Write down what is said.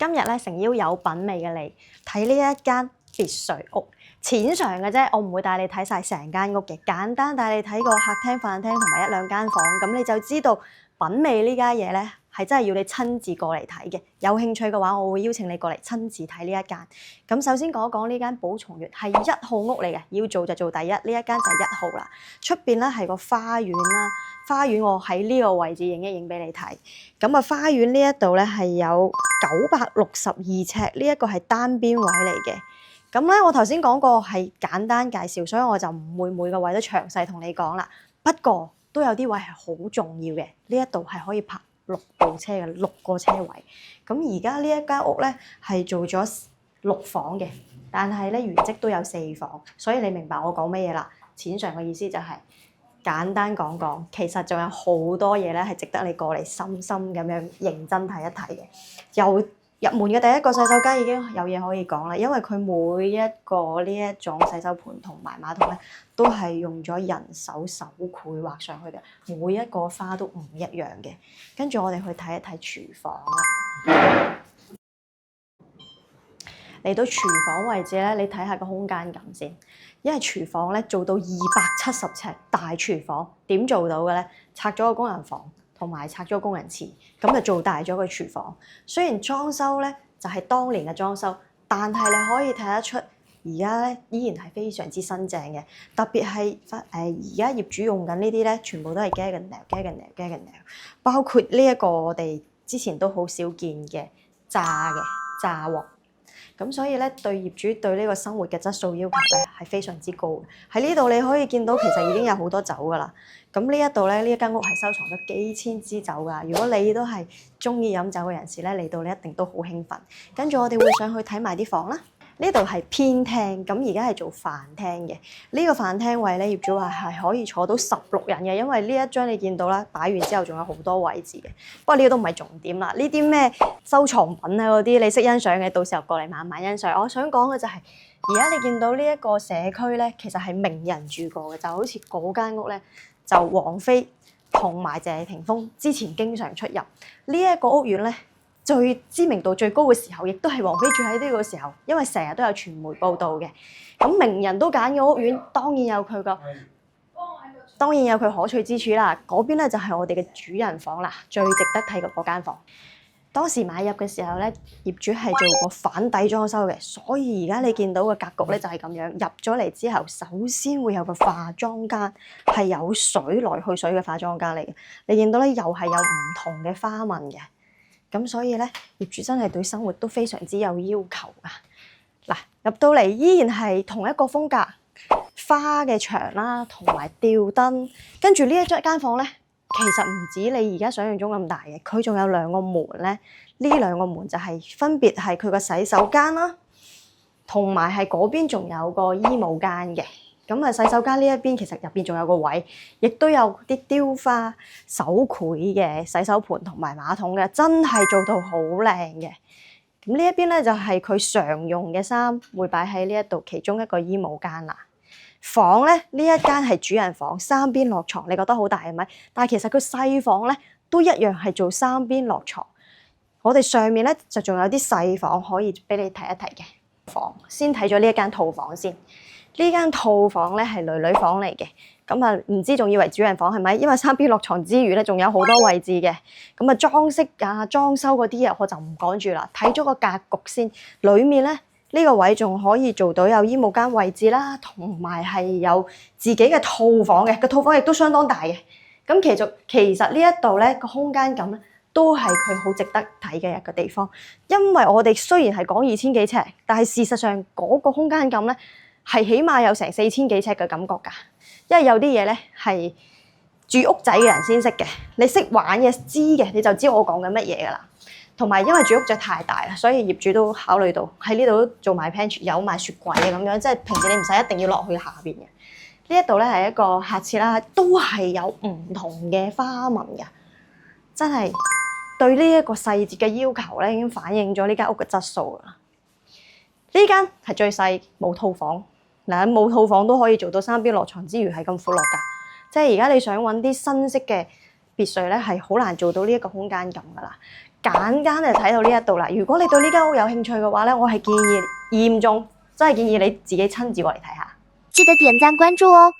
今日咧誠邀有品味嘅你睇呢一間別墅屋，淺嘗嘅啫，我唔會帶你睇晒成間屋嘅，簡單帶你睇個客廳、飯廳同埋一兩間房，咁你就知道品味呢家嘢咧係真係要你親自過嚟睇嘅。有興趣嘅話，我會邀請你過嚟親自睇呢一間。咁首先講一講呢間寶松悅係1號屋嚟嘅，要做就做第一，呢一間就係1號啦。出邊咧係個花園啦，花園我喺呢個位置影一影俾你睇。咁啊，花園呢一度咧係有962尺，呢一個係單邊位嚟嘅。咁咧，我頭先講過係簡單介紹，所以我就唔會每個位都詳細同你講啦。不過都有啲位係好重要嘅，呢一度係可以泊6部車嘅，6個車位。咁而家呢一間屋咧係做咗6房嘅，但係咧原則都有4房，所以你明白我講乜嘢啦？淺嘗嘅意思就係簡單講講，其實仲有好多嘢咧係值得你過嚟深深咁樣認真睇一睇嘅。由入門嘅第一個洗手間已經有嘢可以講啦，因為佢每一個呢一種洗手盆同埋馬桶咧，都係用咗人手手繪畫上去嘅，每一個花都唔一樣嘅。跟住我哋去睇一睇廚房啦。嚟到廚房位置咧，你睇下個空間感先，因為廚房咧做到270尺大廚房，點做到嘅咧？拆咗個工人房，同埋拆咗工人廁，咁就做大咗個廚房。雖然裝修咧就係當年嘅裝修，但係你可以睇得出而家咧依然係非常之新淨嘅。特別係而家業主用緊呢啲咧，全部都係 Gaggenau，包括呢一個我哋之前都好少見嘅炸鑊。咁所以咧，對業主對呢個生活嘅質素要求咧係非常之高嘅。喺呢度你可以見到，其實已經有好多酒噶啦。咁呢一度咧，呢一間屋係收藏咗幾千支酒噶。如果你都係中意飲酒嘅人士咧，嚟到你一定都好興奮。跟住我哋會上去睇埋啲房啦。呢度係偏廳，咁而家係做飯廳嘅。呢個飯廳位咧，業主話係可以坐到16人嘅，因為呢一張你見到啦，擺完之後仲有好多位置嘅。不過呢個都唔係重點啦，呢啲咩收藏品啊嗰啲，你識欣賞嘅，到時候過嚟慢慢欣賞。我想講嘅就係，而家你見到呢一個社區咧，其實係名人住過嘅，就好似嗰間屋咧，就王菲同埋謝霆鋒之前經常出入。呢一個屋苑咧，最知名度最高嘅時候，亦都係王菲住喺呢個時候，因為成日都有傳媒報道嘅。咁名人都揀嘅屋苑，當然有佢可取之處啦。嗰邊咧就係我哋嘅主人房啦，最值得睇嘅嗰間房。當時買入嘅時候咧，業主係做過反底裝修嘅，所以而家你見到嘅格局咧就係咁樣。入咗嚟之後，首先會有個化妝間，係有水來去水嘅化妝間嚟嘅。你見到咧又係有唔同嘅花紋嘅。咁所以咧，業主真係對生活都非常之有要求啊！嗱，入到嚟依然係同一個風格，花嘅牆啦，同埋吊燈。跟住呢一間房咧，其實唔止你而家想象中咁大嘅，佢仲有2個門咧。呢2個門就係分別係佢個洗手間啦，同埋係嗰邊仲有個衣帽間嘅。咁啊，洗手間呢一邊其實入邊仲有個位，亦都有啲雕花手繪嘅洗手盆同埋馬桶嘅，真係做到好靚嘅。咁呢一邊咧就係佢常用嘅衫會擺喺呢一度其中一個衣帽間啦。房咧呢一間係主人房，3邊落床，你覺得好大係咪？但係其實佢細房咧都一樣係做3邊落床。我哋上面咧就仲有啲細房可以俾你睇一睇嘅房。先睇咗呢一間套房先。呢間套房咧係女房嚟嘅，咁啊唔知仲以為主人房係咪？因為3邊落床之餘咧，仲有好多位置嘅。咁啊裝飾啊裝修嗰啲嘢我就唔講住啦，睇咗個格局先。裡面咧呢個位仲可以做到有衣帽間位置啦，同埋係有自己嘅套房嘅。個套房亦都相當大嘅。咁其實呢一度咧個空間感咧都係佢好值得睇嘅一個地方。因為我哋雖然係講2000幾尺，但係事實上嗰個空間感咧，係起碼有成4000幾尺嘅感覺㗎，因為有啲嘢咧係住屋仔嘅人先識嘅，你識玩嘅知嘅你就知我講緊乜嘢㗎啦。同埋因為住屋仔太大啦，所以業主都考慮到喺呢度做埋 pantry 有埋雪櫃嘅咁樣，即係平時你唔使一定要落去下邊嘅。呢一度咧係一個客廁啦，都係有唔同嘅花紋㗎，真係對呢一個細節嘅要求咧已經反映咗呢間屋嘅質素啦。呢間係最細冇套房。嗱，冇套房都可以做到3邊落床之餘係咁闊落㗎，即係而家你想揾啲新式嘅別墅咧，係好難做到呢一個空間感㗎啦。簡單就睇到呢一度啦。如果你對呢間屋有興趣嘅話咧，我係建議嚴重，真係建議你自己親自過嚟睇下。記得點讚關注哦。